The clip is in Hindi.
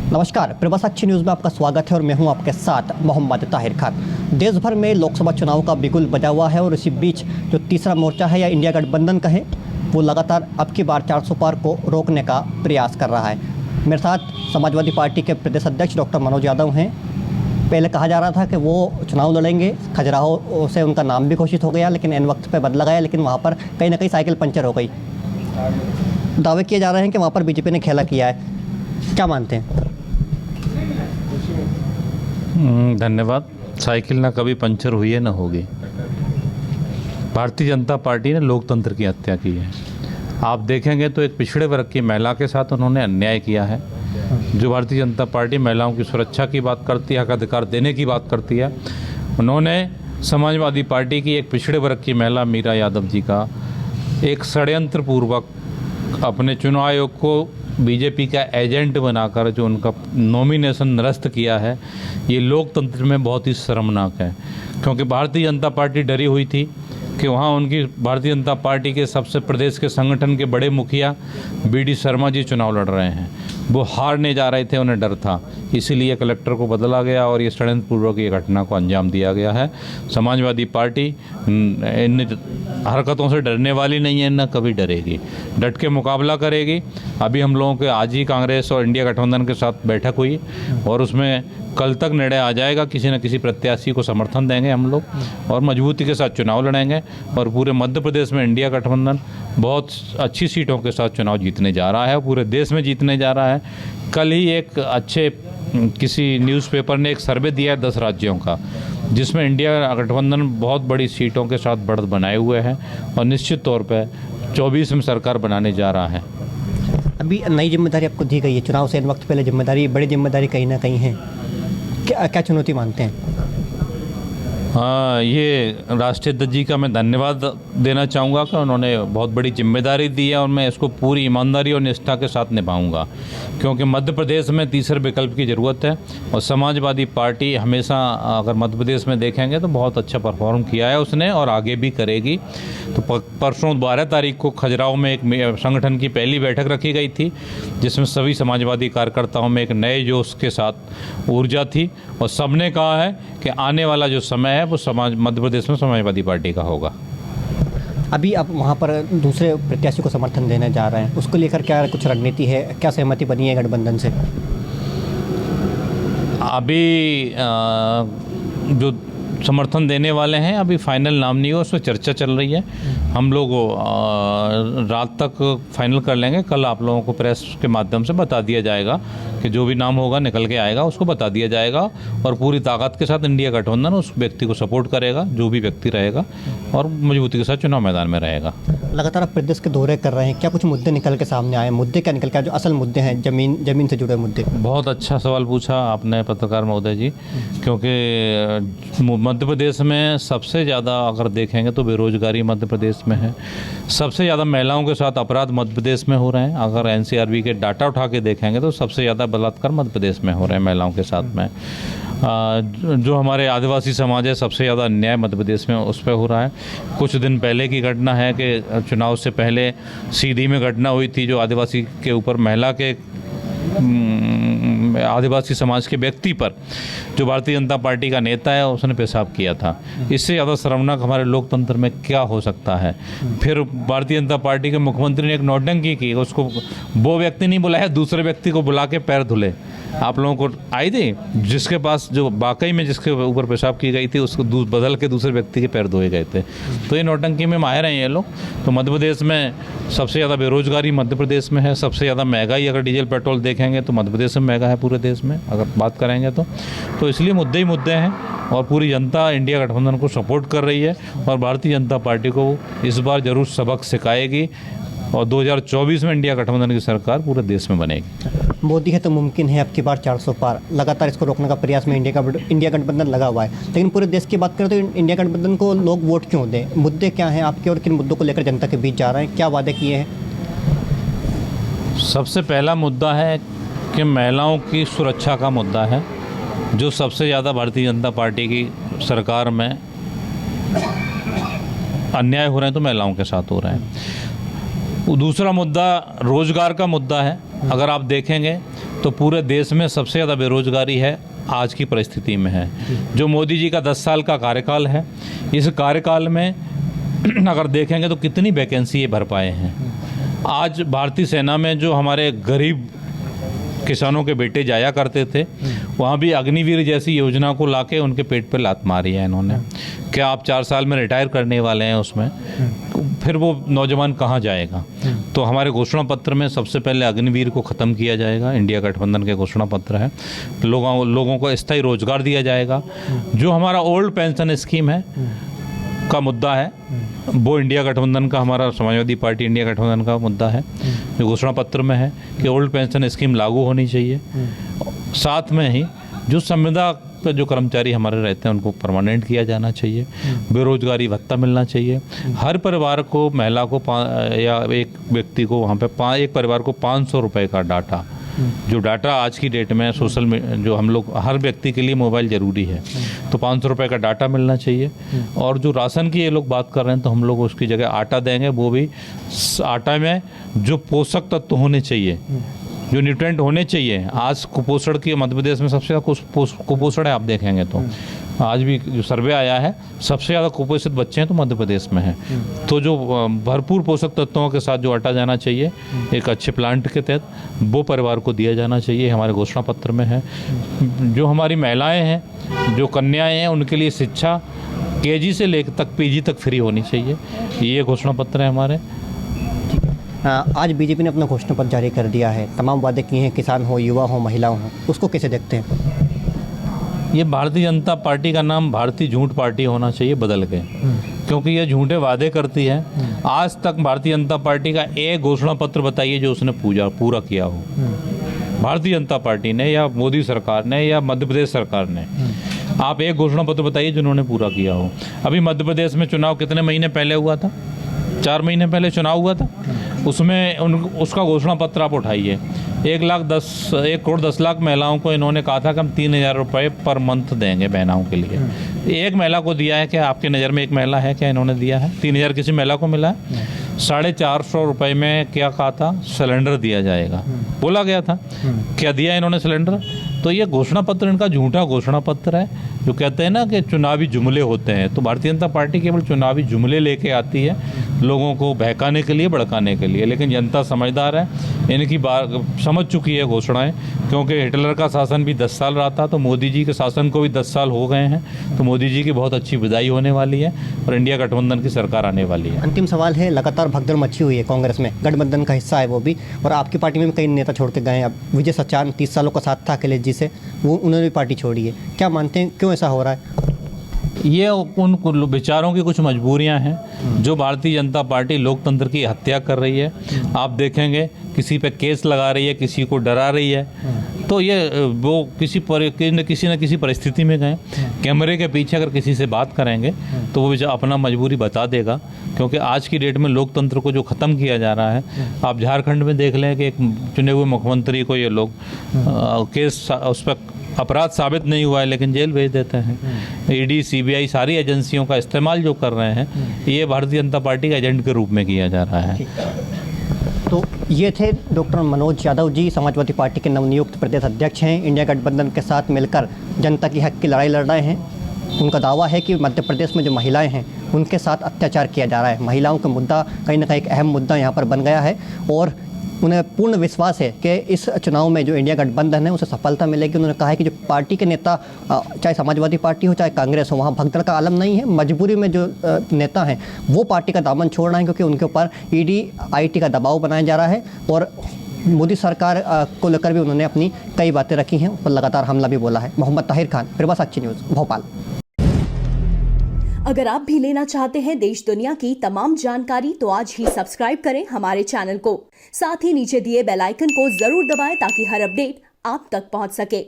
नमस्कार, प्रभासाक्षी न्यूज़ में आपका स्वागत है और मैं हूं आपके साथ मोहम्मद ताहिर खान। देश भर में लोकसभा चुनाव का बिगुल बजा हुआ है और इसी बीच जो तीसरा मोर्चा है या इंडिया गठबंधन का है, वो लगातार अब की बार 400 पार को रोकने का प्रयास कर रहा है। मेरे साथ समाजवादी पार्टी के प्रदेश अध्यक्ष डॉक्टर मनोज यादव हैं। पहले कहा जा रहा था कि वो चुनाव लड़ेंगे, खजुराहो से उनका नाम भी घोषित हो गया, लेकिन एन वक्त पर बदला गया, लेकिन वहाँ पर कहीं ना कहीं साइकिल पंचर हो गई। दावे किए जा रहे हैं कि वहाँ पर बीजेपी ने खेला किया है, क्या मानते हैं? धन्यवाद। साइकिल ना कभी पंचर हुई है ना होगी। भारतीय जनता पार्टी ने लोकतंत्र की हत्या की है। आप देखेंगे तो एक पिछड़े वर्ग की महिला के साथ उन्होंने अन्याय किया है। जो भारतीय जनता पार्टी महिलाओं की सुरक्षा की बात करती है, हक अधिकार देने की बात करती है, उन्होंने समाजवादी पार्टी की एक पिछड़े वर्ग की महिला मीरा यादव जी का एक षड्यंत्र पूर्वक अपने चुनाव आयोग को बीजेपी का एजेंट बनाकर जो उनका नॉमिनेशन निरस्त किया है, ये लोकतंत्र में बहुत ही शर्मनाक है। क्योंकि भारतीय जनता पार्टी डरी हुई थी कि वहाँ उनकी भारतीय जनता पार्टी के सबसे प्रदेश के संगठन के बड़े मुखिया BD शर्मा जी चुनाव लड़ रहे हैं, वो हारने जा रहे थे, उन्हें डर था, इसीलिए कलेक्टर को बदला गया और ये षड्यंत्रपूर्वक ये घटना को अंजाम दिया गया है। समाजवादी पार्टी इन हरकतों से डरने वाली नहीं है, न कभी डरेगी, डट के मुकाबला करेगी। अभी हम लोगों के आज ही कांग्रेस और इंडिया गठबंधन के साथ बैठक हुई और उसमें कल तक निर्णय आ जाएगा, किसी न किसी प्रत्याशी को समर्थन देंगे हम लोग और मजबूती के साथ चुनाव लड़ेंगे। और पूरे मध्य प्रदेश में इंडिया गठबंधन बहुत अच्छी सीटों के साथ चुनाव जीतने जा रहा है, पूरे देश में जीतने जा रहा है। कल ही एक अच्छे किसी न्यूज़पेपर ने एक सर्वे दिया है 10 राज्यों का, जिसमें इंडिया गठबंधन बहुत बड़ी सीटों के साथ बढ़त बनाए हुए हैं और निश्चित तौर पर 24 में सरकार बनाने जा रहा है। अभी नई जिम्मेदारी आपको दी गई है, चुनाव से इन वक्त पहले जिम्मेदारी, बड़ी जिम्मेदारी कहीं ना कहीं है, क्या चुनौती मानते हैं? हाँ, ये राष्ट्रीय अध्यक्ष जी का मैं धन्यवाद देना चाहूँगा कि उन्होंने बहुत बड़ी जिम्मेदारी दी है और मैं इसको पूरी ईमानदारी और निष्ठा के साथ निभाऊंगा, क्योंकि मध्य प्रदेश में तीसरे विकल्प की ज़रूरत है। और समाजवादी पार्टी हमेशा, अगर मध्य प्रदेश में देखेंगे तो बहुत अच्छा परफॉर्म किया है उसने और आगे भी करेगी। तो परसों 12 तारीख को खजुराहो में एक संगठन की पहली बैठक रखी गई थी, जिसमें सभी समाजवादी कार्यकर्ताओं में एक नए जोश के साथ ऊर्जा थी और सबने कहा है कि आने वाला जो समय है वो मध्य प्रदेश में समाजवादी पार्टी का होगा। अभी आप वहाँ पर दूसरे प्रत्याशी को समर्थन देने जा रहे हैं, उसको लेकर क्या कुछ रणनीति है, क्या सहमति बनी है गठबंधन से? अभी जो समर्थन देने वाले हैं, अभी फाइनल नाम नहीं हुआ, उस पर चर्चा चल रही है। हम लोग रात तक फाइनल कर लेंगे। कल आप लोगों को प्रेस के माध्यम से बता दिया जाएगा कि जो भी नाम होगा निकल के आएगा, उसको बता दिया जाएगा और पूरी ताकत के साथ इंडिया गठबंधन उस व्यक्ति को सपोर्ट करेगा, जो भी व्यक्ति रहेगा, और मजबूती के साथ चुनाव मैदान में रहेगा। लगातार आप प्रदेश के दौरे कर रहे हैं, क्या कुछ मुद्दे निकल के सामने आए? मुद्दे क्या निकल के आए जो असल मुद्दे हैं, जमीन से जुड़े मुद्दे? बहुत अच्छा सवाल पूछा आपने पत्रकार महोदय जी, क्योंकि मध्य प्रदेश में सबसे ज़्यादा अगर देखेंगे तो बेरोजगारी मध्य प्रदेश में है, सबसे ज़्यादा महिलाओं के साथ अपराध मध्य प्रदेश में हो रहे हैं। अगर NCRB के डाटा उठा के देखेंगे तो सबसे ज़्यादा बलात्कार मध्य प्रदेश में हो रहे हैं महिलाओं के साथ में। जो हमारे आदिवासी समाज है, सबसे ज़्यादा अन्याय मध्य प्रदेश में उस पर हो रहा है। कुछ दिन पहले की घटना है कि चुनाव से पहले सीधी में घटना हुई थी, जो आदिवासी के ऊपर महिला के आदिवासी समाज के व्यक्ति पर जो भारतीय जनता पार्टी का नेता है उसने पेशाब किया था। इससे ज़्यादा शर्मनाक हमारे लोकतंत्र में क्या हो सकता है? फिर भारतीय जनता पार्टी के मुख्यमंत्री ने एक नौटंकी की, उसको वो व्यक्ति नहीं बुलाया, दूसरे व्यक्ति को बुला के पैर धुले। आप लोगों को आई थी, जिसके पास जो वाकई में जिसके ऊपर पेशाब की गई थी उसको बदल के दूसरे व्यक्ति के पैर धोए गए थे। तो ये नौटंकी में माहिर हैं ये लोग। तो मध्य प्रदेश में सबसे ज़्यादा बेरोजगारी मध्य प्रदेश में है, सबसे ज़्यादा महंगाई अगर डीजल पेट्रोल देखेंगे तो मध्य प्रदेश में महंगा है पूरे देश में अगर बात करेंगे तो इसलिए मुद्दे ही मुद्दे हैं और पूरी जनता इंडिया गठबंधन को सपोर्ट कर रही है और भारतीय जनता पार्टी को इस बार जरूर सबक सिखाएगी और 2024 में इंडिया गठबंधन की सरकार पूरे देश में बनेगी। मोदी है तो मुमकिन है, अब की बार 400 पार, लगातार इसको रोकने का प्रयास में इंडिया गठबंधन लगा हुआ है। लेकिन पूरे देश की बात करें तो इंडिया गठबंधन को लोग वोट क्यों दें? मुद्दे क्या हैं आपके और किन मुद्दों को लेकर जनता के बीच जा रहे हैं, क्या वादे किए हैं? सबसे पहला मुद्दा है कि महिलाओं की सुरक्षा का मुद्दा है, जो सबसे ज़्यादा भारतीय जनता पार्टी की सरकार में अन्याय हो रहे हैं तो महिलाओं के साथ हो रहे हैं। दूसरा मुद्दा रोजगार का मुद्दा है। अगर आप देखेंगे तो पूरे देश में सबसे ज़्यादा बेरोजगारी है आज की परिस्थिति में है। जो मोदी जी का 10 साल का कार्यकाल है, इस कार्यकाल में अगर देखेंगे तो कितनी वैकेंसी ये भर पाए हैं। आज भारतीय सेना में जो हमारे गरीब किसानों के बेटे जाया करते थे, वहाँ भी अग्निवीर जैसी योजना को लाके उनके पेट पे लात मारी है इन्होंने। क्या आप 4 साल में रिटायर करने वाले हैं उसमें, फिर वो नौजवान कहाँ जाएगा। तो हमारे घोषणा पत्र में सबसे पहले अग्निवीर को ख़त्म किया जाएगा। इंडिया गठबंधन के घोषणा पत्र है। लोगों को स्थायी रोजगार दिया जाएगा। जो हमारा ओल्ड पेंशन स्कीम है का मुद्दा है, वो इंडिया गठबंधन का, हमारा समाजवादी पार्टी इंडिया गठबंधन का मुद्दा है जो घोषणा पत्र में है कि ओल्ड पेंशन स्कीम लागू होनी चाहिए। साथ में ही जो संविदा पे जो कर्मचारी हमारे रहते हैं उनको परमानेंट किया जाना चाहिए। बेरोजगारी भत्ता मिलना चाहिए। हर परिवार को, महिला को या एक व्यक्ति को वहाँ पे एक परिवार को 500 रुपये का डाटा, जो डाटा आज की डेट में जो हम लोग, हर व्यक्ति के लिए मोबाइल ज़रूरी है, तो 500 रुपये का डाटा मिलना चाहिए। और जो राशन की ये लोग बात कर रहे हैं, तो हम लोग उसकी जगह आटा देंगे। वो भी आटा में जो पोषक तत्व होने चाहिए, जो न्यूट्रेंट होने चाहिए। आज कुपोषण की मध्य प्रदेश में सबसे ज़्यादा कुपोषण है। आप देखेंगे तो आज भी जो सर्वे आया है, सबसे ज़्यादा कुपोषित बच्चे हैं तो मध्य प्रदेश में हैं। तो जो भरपूर पोषक तत्वों के साथ जो आटा जाना चाहिए एक अच्छे प्लांट के तहत, वो परिवार को दिया जाना चाहिए, हमारे घोषणा पत्र में है। जो हमारी महिलाएं हैं, जो कन्याएं हैं, उनके लिए शिक्षा KG से लेकर तक PG तक फ्री होनी चाहिए। ये घोषणा पत्र है हमारे। आज बीजेपी ने अपना घोषणा पत्र जारी कर दिया है। तमाम वादे किए हैं, किसान हो, युवा हो, महिलाओं हो, उसको कैसे देखते हैं? ये भारतीय जनता पार्टी का नाम भारतीय झूठ पार्टी होना चाहिए बदल के, क्योंकि ये झूठे वादे करती है। आज तक भारतीय जनता पार्टी का एक घोषणा पत्र बताइए जो उसने पूरा किया हो। भारतीय जनता पार्टी ने या मोदी सरकार ने या मध्य प्रदेश सरकार ने, आप एक घोषणा पत्र बताइए जिन्होंने पूरा किया हो। अभी मध्य प्रदेश में चुनाव कितने महीने पहले हुआ था? 4 महीने पहले चुनाव हुआ था। उसमें उसका घोषणा पत्र आप उठाइए। 1 करोड़ 10 लाख महिलाओं को इन्होंने कहा था कि हम 3000 रुपये पर मंथ देंगे बहनाओं के लिए। एक महिला को दिया है क्या? आपकी नज़र में एक महिला है क्या इन्होंने दिया है? 3000 किसी महिला को मिला है? 450 रुपये में क्या कहा था? सिलेंडर दिया जाएगा, बोला गया था। क्या दिया इन्होंने सिलेंडर? तो ये घोषणा पत्र इनका झूठा घोषणा पत्र है। जो कहते हैं ना कि चुनावी जुमले होते हैं, तो भारतीय जनता पार्टी केवल चुनावी जुमले लेके आती है, लोगों को बहकाने के लिए, भड़काने के लिए। लेकिन जनता समझदार है, इनकी बात समझ चुकी है घोषणाएं। क्योंकि हिटलर का शासन भी 10 साल रहा था, तो मोदी जी के शासन को भी 10 साल हो गए हैं। तो मोदी जी की बहुत अच्छी विदाई होने वाली है और इंडिया गठबंधन की सरकार आने वाली है। अंतिम सवाल है, लगातार भगदड़ मची हुई है कांग्रेस में, गठबंधन का हिस्सा है वो भी, और आपकी पार्टी में भी कई नेता छोड़ के गए हैं। अब विजय सचान 30 सालों का साथ था अखिलेश जी से, उन्होंने भी पार्टी छोड़ी है। क्या मानते हैं क्यों ऐसा हो रहा है? ये उन विचारों की कुछ मजबूरियां हैं जो भारतीय जनता पार्टी लोकतंत्र की हत्या कर रही है। आप देखेंगे किसी पे केस लगा रही है, किसी को डरा रही है। तो ये वो किसी न किसी परिस्थिति में गए, कैमरे के पीछे अगर किसी से बात करेंगे तो वो अपना मजबूरी बता देगा। क्योंकि आज की डेट में लोकतंत्र को जो ख़त्म किया जा रहा है, आप झारखंड में देख लें कि एक चुने हुए मुख्यमंत्री को ये लोग केस उस पर अपराध साबित नहीं हुआ है लेकिन जेल भेज देते हैं। ED CBI सारी एजेंसियों का इस्तेमाल जो कर रहे हैं, ये भारतीय जनता पार्टी के एजेंट के रूप में किया जा रहा है। तो ये थे डॉक्टर मनोज यादव जी, समाजवादी पार्टी के नवनियुक्त प्रदेश अध्यक्ष हैं। इंडिया गठबंधन के साथ मिलकर जनता की हक की लड़ाई लड़ रहे हैं। उनका दावा है कि मध्य प्रदेश में जो महिलाएं हैं उनके साथ अत्याचार किया जा रहा है। महिलाओं का मुद्दा कहीं ना कहीं एक अहम मुद्दा यहाँ पर बन गया है और उन्हें पूर्ण विश्वास है कि इस चुनाव में जो इंडिया गठबंधन है उसे सफलता मिलेगी। उन्होंने कहा है कि जो पार्टी के नेता, चाहे समाजवादी पार्टी हो चाहे कांग्रेस हो, वहाँ भगदड़ का आलम नहीं है। मजबूरी में जो नेता हैं वो पार्टी का दामन छोड़ रहे हैं क्योंकि उनके ऊपर ED IT का दबाव बनाया जा रहा है। और मोदी सरकार को लेकर भी उन्होंने अपनी कई बातें रखी हैं, उस पर लगातार हमला भी बोला है। मोहम्मद ताहिर खान, प्रभात साक्षी न्यूज़, भोपाल। अगर आप भी लेना चाहते हैं देश दुनिया की तमाम जानकारी तो आज ही सब्सक्राइब करें हमारे चैनल को। साथ ही नीचे दिए बेल आइकन को जरूर दबाएं ताकि हर अपडेट आप तक पहुंच सके।